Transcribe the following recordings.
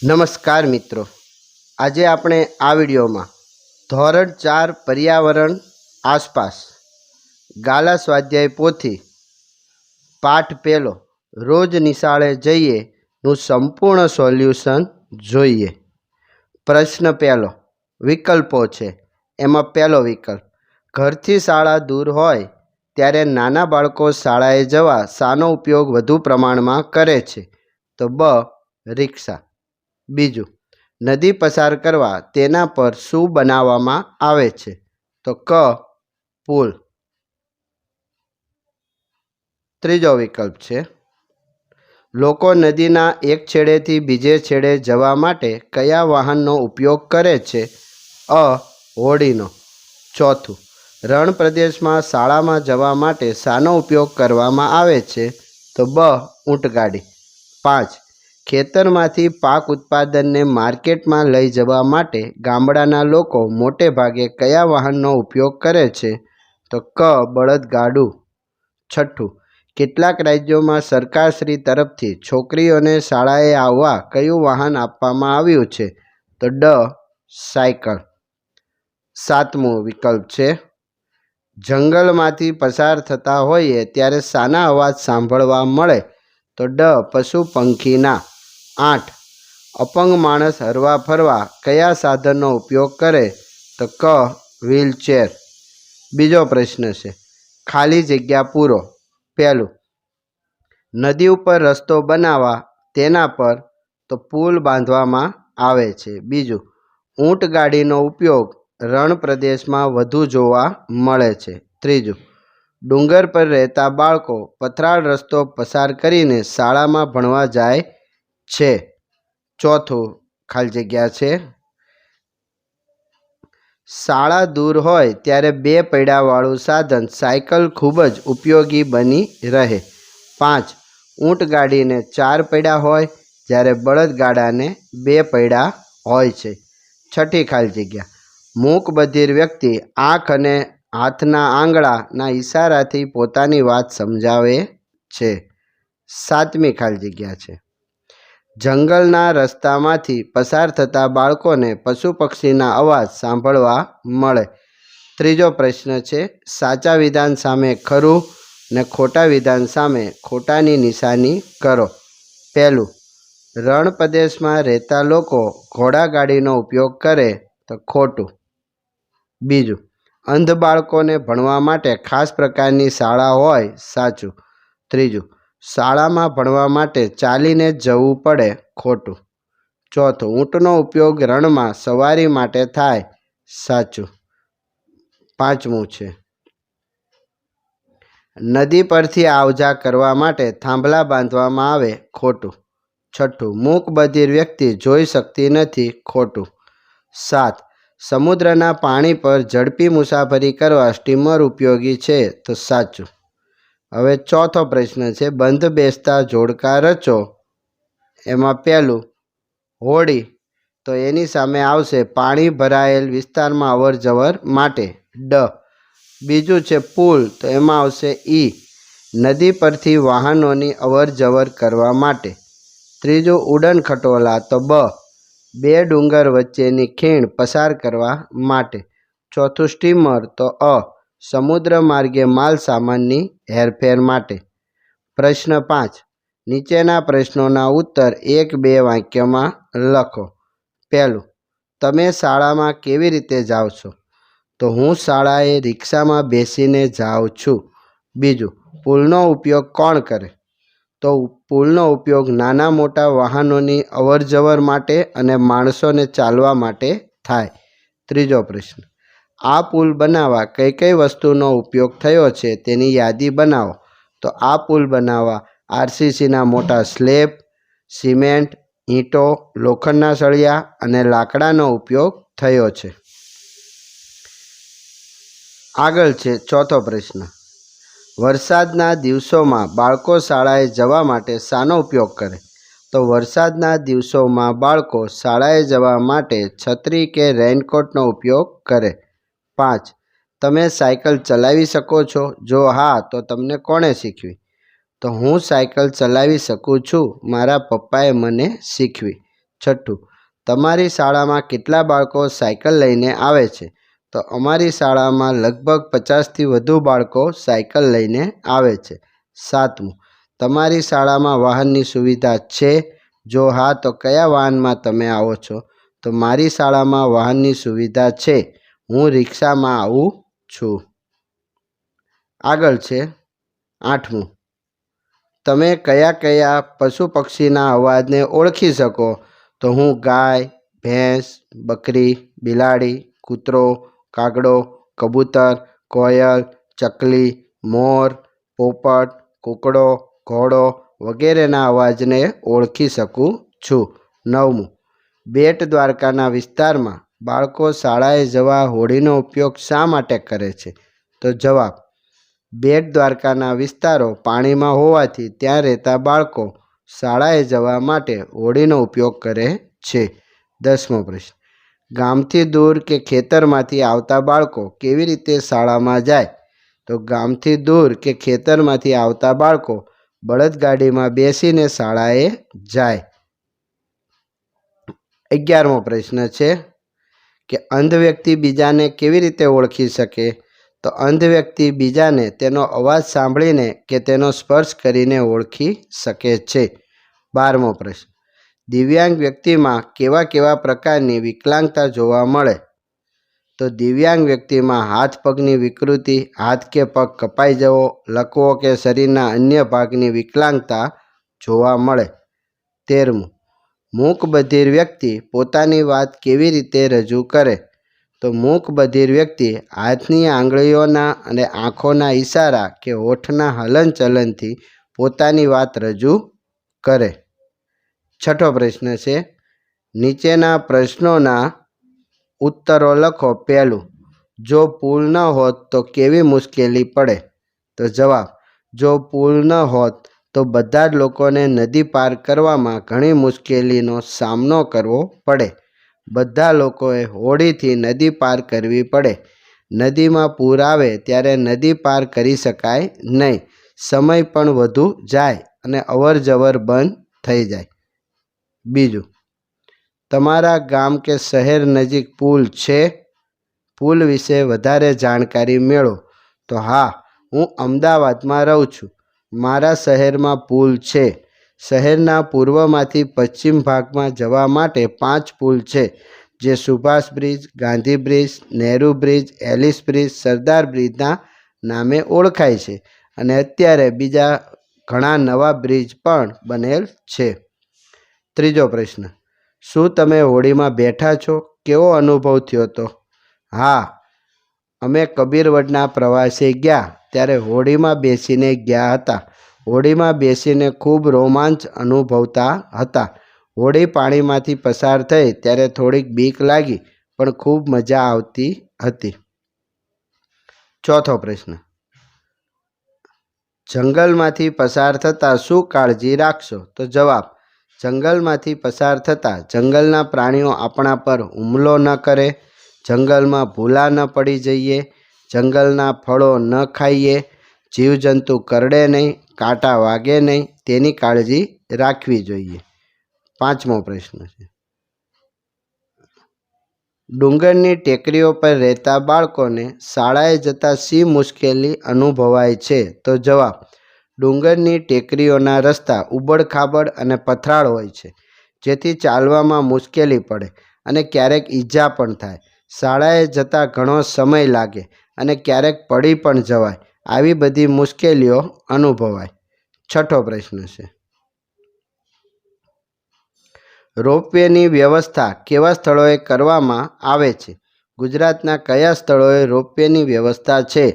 નમસ્કાર મિત્રો, આજે આપણે આ વિડીયોમાં ધોરણ 4 પર્યાવરણ આસપાસ ગાલા સ્વાધ્યાય પોથી પાઠ પહેલો રોજ નિશાળે જઈએ નું સંપૂર્ણ સોલ્યુશન જોઈએ। પ્રશ્ન પહેલો, વિકલ્પો છે। એમાં પહેલો વિકલ્પ, ઘરથી શાળા દૂર હોય ત્યારે નાના બાળકો શાળાએ જવા શાનો ઉપયોગ વધુ પ્રમાણમાં કરે છે? તો બ, રિક્ષા। બીજું, નદી પસાર કરવા તેના પર શું બનાવવામાં આવે છે? તો ક, પુલ। ત્રીજો વિકલ્પ છે, લોકો નદીના એક છેડેથી બીજે છેડે જવા માટે કયા વાહનનો ઉપયોગ કરે છે? અ, હોડીનો। ચોથું, રણ પ્રદેશમાં શાળામાં જવા માટે શાનો ઉપયોગ કરવામાં આવે છે? તો બ, ઊંટગાડી। 5, ખેતરમાંથી પાક ઉત્પાદનને માર્કેટમાં લઈ જવા માટે ગામડાના લોકો મોટે ભાગે કયા વાહનનો ઉપયોગ કરે છે? તો ક, બળદગાડું। છઠ્ઠું, કેટલાક રાજ્યોમાં સરકારશ્રી તરફથી છોકરીઓને શાળાએ આવવા કયું વાહન આપવામાં આવ્યું છે? તો ડ, સાયકલ। સાતમું વિકલ્પ છે, જંગલમાંથી પસાર થતા હોઈએ ત્યારે શાના અવાજ સાંભળવા મળે? તો ડ, પશુ પંખીના। 8, અપંગ માણસ હરવા ફરવા કયા સાધનનો ઉપયોગ કરે? તો ક, વ્હીલચેર। બીજો પ્રશ્ન છે, ખાલી જગ્યા પૂરો। પહેલું, નદી ઉપર રસ્તો બનાવવા તેના પર તો પુલ બાંધવામાં આવે છે। બીજું, ઊંટગાડીનો ઉપયોગ રણ પ્રદેશમાં વધુ જોવા મળે છે। ત્રીજું, ડુંગર પર રહેતા બાળકો પથરાળ રસ્તો પસાર કરીને શાળામાં ભણવા જાય છે। ચોથું ખાલી જગ્યા છે, શાળા દૂર હોય ત્યારે બે પૈડાવાળું સાધન સાયકલ ખૂબ જ ઉપયોગી બની રહે। 5, ઊંટગાડીને 4 પૈડા હોય જ્યારે બળદગાડાને 2 પૈડા હોય છે। છઠ્ઠી ખાલી જગ્યા, મૂક બધિર વ્યક્તિ આંખ અને હાથના આંગળાના ઈશારાથી પોતાની વાત સમજાવે છે। સાતમી ખાલી જગ્યા છે, જંગલના રસ્તામાંથી પસાર થતા બાળકોને પશુ પક્ષીના અવાજ સાંભળવા મળે। ત્રીજો પ્રશ્ન છે, સાચા વિધાન સામે ખરું ને ખોટા વિધાન સામે ખોટાની નિશાની કરો। પહેલું, રણ પ્રદેશમાં રહેતા લોકો ઘોડાગાડીનો ઉપયોગ કરે તો ખોટું। બીજું, અંધ બાળકોને ભણવા માટે ખાસ પ્રકારની શાળા હોય, સાચું। ત્રીજું, શાળામાં ભણવા માટે ચાલીને જવું પડે, ખોટું। ચોથું, ઊંટનો ઉપયોગ રણમાં સવારી માટે થાય, સાચું। પાંચમું છે, નદી પરથી આવજા કરવા માટે થાંભલા બાંધવામાં આવે, ખોટું। છઠ્ઠું, મૂક બધિર વ્યક્તિ જોઈ શકતી નથી, ખોટું। 7, સમુદ્રના પાણી પર ઝડપી મુસાફરી કરવા સ્ટીમર ઉપયોગી છે, તો સાચું। હવે ચોથો પ્રશ્ન છે, બંધ બેસતા જોડકા રચો। એમાં પહેલું, હોડી, તો એની સામે આવશે પાણી ભરાયેલ વિસ્તારમાં અવર જવર માટે, ડ। બીજું છે પુલ, તો એમાં આવશે ઈ, નદી પરથી વાહનોની અવર જવર કરવા માટે। ત્રીજું, ઉડન ખટોલા, તો બ, 2 ડુંગર વચ્ચેની ખીણ પસાર કરવા માટે। ચોથું, સ્ટીમર, તો અ, સમુદ્ર માર્ગે માલ સામાનની હેરફેર માટે। પ્રશ્ન 5, નીચેના પ્રશ્નોના ઉત્તર 1-2 વાક્યમાં લખો। પહેલું, તમે શાળામાં કેવી રીતે જાઓ છો? તો હું શાળાએ રિક્ષામાં બેસીને જાઉં છું। બીજું, પુલનો ઉપયોગ કોણ કરે? તો પુલનો ઉપયોગ નાના મોટા વાહનોની અવર જવર માટે અને માણસોને ચાલવા માટે થાય। ત્રીજો પ્રશ્ન, આ પુલ બનાવવા કઈ કઈ વસ્તુનો ઉપયોગ થયો છે તેની યાદી બનાવો। તો આ પુલ બનાવવા આરસીસીના મોટા સ્લેબ, સિમેન્ટ, ઈંટો, લોખંડના સળિયા અને લાકડાનો ઉપયોગ થયો છે। આગળ છે ચોથો પ્રશ્ન, વરસાદના દિવસોમાં બાળકો શાળાએ જવા માટે શાનો ઉપયોગ કરે? તો વરસાદના દિવસોમાં બાળકો શાળાએ જવા માટે છત્રી કે રેઇનકોટનો ઉપયોગ કરે। 5, તમે સાયકલ ચલાવી શકો છો? જો હા, તો તમને કોણે શીખવી? તો હું સાયકલ ચલાવી શકું છું, મારા પપ્પાએ મને શીખવી। છઠ્ઠું, તમારી શાળામાં કેટલા બાળકો સાયકલ લઈને આવે છે? તો અમારી શાળામાં લગભગ 50થી વધુ બાળકો સાયકલ લઈને આવે છે. સાતમું, તમારી શાળામાં વાહનની સુવિધા છે? જો હા, તો કયા વાહનમાં તમે આવો છો? તો મારી શાળામાં વાહનની સુવિધા છે. હું રિક્ષામાં આવું છું. આગળ છે આઠમું, તમે કયા કયા પશુ પક્ષીના અવાજને ઓળખી શકો? તો હું ગાય, ભેંસ, બકરી, બિલાડી, કૂતરો, કાગડો, કબૂતર, કોયલ, ચકલી, મોર, પોપટ, કૂકડો, ઘોડો વગેરેના અવાજને ઓળખી શકું છું. નવમું, બેટ દ્વારકાના વિસ્તારમાં બાળકો શાળાએ જવા હોડીનો ઉપયોગ શા માટે કરે છે? તો જવાબ, બેટ દ્વારકાના વિસ્તારો પાણીમાં હોવાથી ત્યાં રહેતા બાળકો શાળાએ જવા માટે હોડીનો ઉપયોગ કરે છે. 10મો પ્રશ્ન, ગામથી દૂર કે ખેતરમાંથી આવતા બાળકો કેવી રીતે શાળામાં જાય? તો ગામથી દૂર કે ખેતરમાંથી આવતા બાળકો બળદગાડીમાં બેસીને શાળાએ જાય. 11મો પ્રશ્ન છે કે અંધ વ્યક્તિ બીજાને કેવી રીતે ઓળખી શકે? તો અંધ વ્યક્તિ બીજાને તેનો અવાજ સાંભળીને કે તેનો સ્પર્શ કરીને ઓળખી શકે છે. 12મો પ્રશ્ન, દિવ્યાંગ વ્યક્તિમાં કેવા કેવા પ્રકારની વિકલાંગતા જોવા મળે? તો દિવ્યાંગ વ્યક્તિમાં હાથ પગની વિકૃતિ, હાથ કે પગ કપાઈ જવો, લકવો કે શરીરના અન્ય ભાગની વિકલાંગતા જોવા મળે. 13મું, મૂકબધિર વ્યક્તિ પોતાની વાત કેવી રીતે રજૂ કરે? તો મૂકબધિર વ્યક્તિ હાથની આંગળીઓના અને આંખોના ઈશારા કે હોઠના હલનચલનથી પોતાની વાત રજૂ કરે. છઠ્ઠો પ્રશ્ન છે, નીચેના પ્રશ્નોના ઉત્તરો લખો. પહેલું, જો પુલ ન હોત તો કેવી મુશ્કેલી પડે? તો જવાબ, જો પુલ ન હોત તો બધા જ લોકોને નદી પાર કરવામાં ઘણી મુશ્કેલીનો સામનો કરવો પડે. બધા લોકોએ હોડીથી નદી પાર કરવી પડે. નદીમાં પૂર આવે ત્યારે નદી પાર કરી શકાય નહીં. સમય પણ વધુ જાય અને અવરજવર બંધ થઈ જાય. બીજું, તમારા ગામ કે શહેર નજીક પુલ છે? પુલ વિશે વધારે જાણકારી મેળવો. તો હા, હું અમદાવાદમાં રહું છું. મારા શહેરમાં પુલ છે. શહેરના પૂર્વમાંથી પશ્ચિમ ભાગમાં જવા માટે 5 પુલ છે, જે Subhash bridge, Gandhi bridge, Nehru bridge, Ellis bridge, Sardar બ્રિજના નામે ઓળખાય છે અને અત્યારે બીજા ઘણા નવા બ્રિજ પણ બનેલ છે. ત્રીજો પ્રશ્ન, શું તમે હોડીમાં બેઠા છો? કેવો અનુભવ થયો હતો? હા, અમે કબીરવડના પ્રવાસે ગયા ત્યારે હોડીમાં બેસીને ગયા હતા. હોડીમાં બેસીને ખૂબ રોમાંચ અનુભવતા હતા. હોડી પાણીમાંથી પસાર થઈ ત્યારે થોડીક બીક લાગી, પણ ખૂબ મજા આવતી હતી. ચોથો પ્રશ્ન, જંગલમાંથી પસાર થતાં શું કાળજી રાખશો? તો જવાબ, જંગલમાંથી પસાર થતાં જંગલના પ્રાણીઓ આપણા પર હુમલો ન કરે, જંગલમાં ભૂલા ન પડી જઈએ, જંગલના ફળો ન ખાઈએ, જીવજંતુ કરડે નહીં, કાંટા વાગે નહીં, તેની કાળજી રાખવી જોઈએ. 5મો પ્રશ્ન છે, ડુંગરની ટેકરીઓ પર રહેતા બાળકોને શાળાએ જતાં શી મુશ્કેલી અનુભવાય છે? તો જવાબ, ડુંગરની ટેકરીઓના રસ્તા ઉબડખાબડ અને પથરાળ હોય છે, જેથી ચાલવામાં મુશ્કેલી પડે અને ક્યારેક ઈજા પણ થાય. શાળાએ જતાં ઘણો સમય લાગે અને ક્યારેક પડી પણ જવાય. આવી બધી મુશ્કેલીઓ અનુભવાય. છઠ્ઠો પ્રશ્ન છે, રોપવેની વ્યવસ્થા કેવા સ્થળોએ કરવામાં આવે છે? ગુજરાતના કયા સ્થળોએ રોપવેની વ્યવસ્થા છે?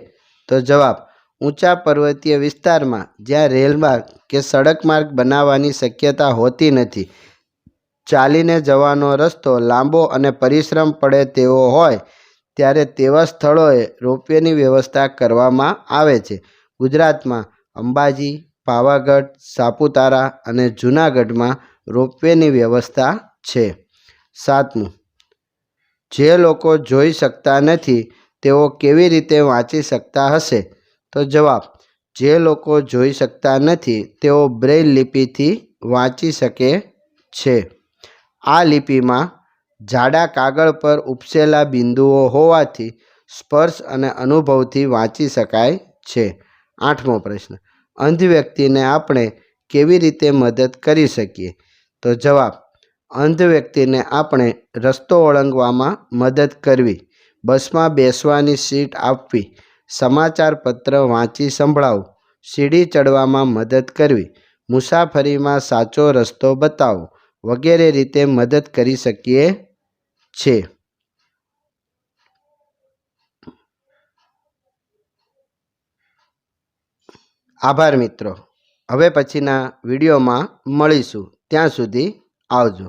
તો જવાબ, ઊંચા પર્વતીય વિસ્તારમાં જ્યાં રેલમાર્ગ કે સડક માર્ગ બનાવવાની શક્યતા હોતી નથી, ચાલીને જવાનો રસ્તો લાંબો અને પરિશ્રમ પડે તેવો હોય, ત્યારે તેવા સ્થળોએ રોપવેની વ્યવસ્થા કરવામાં આવે છે. ગુજરાતમાં અંબાજી, પાવાગઢ, સાપુતારા અને જૂનાગઢમાં રોપવેની વ્યવસ્થા છે. 7મું, જે લોકો જોઈ શકતા નથી તેઓ કેવી રીતે વાંચી શકતા હશે? તો જવાબ, જે લોકો જોઈ શકતા નથી તેઓ બ્રેઇલ લિપિથી વાંચી શકે છે. આ લિપિમાં જાડા કાગળ પર ઉપસેલા બિંદુઓ હોવાથી સ્પર્શ અને અનુભવથી વાંચી શકાય છે. 8મો પ્રશ્ન. અંધ વ્યક્તિને આપણે કેવી રીતે મદદ કરી શકીએ? તો જવાબ: અંધ વ્યક્તિને આપણે રસ્તો ઓળંગવામાં મદદ કરવી, બસમાં બેસવાની સીટ આપવી, સમાચાર પત્ર વાંચી સંભળાવવું, સીડી ચડવામાં મદદ કરવી, મુસાફરીમાં સાચો રસ્તો બતાવવો વગેરે રીતે મદદ કરી શકીએ છીએ. આભાર મિત્રો. હવે પછીના વિડીયોમાં મળીશું. ત્યાં સુધી આવજો.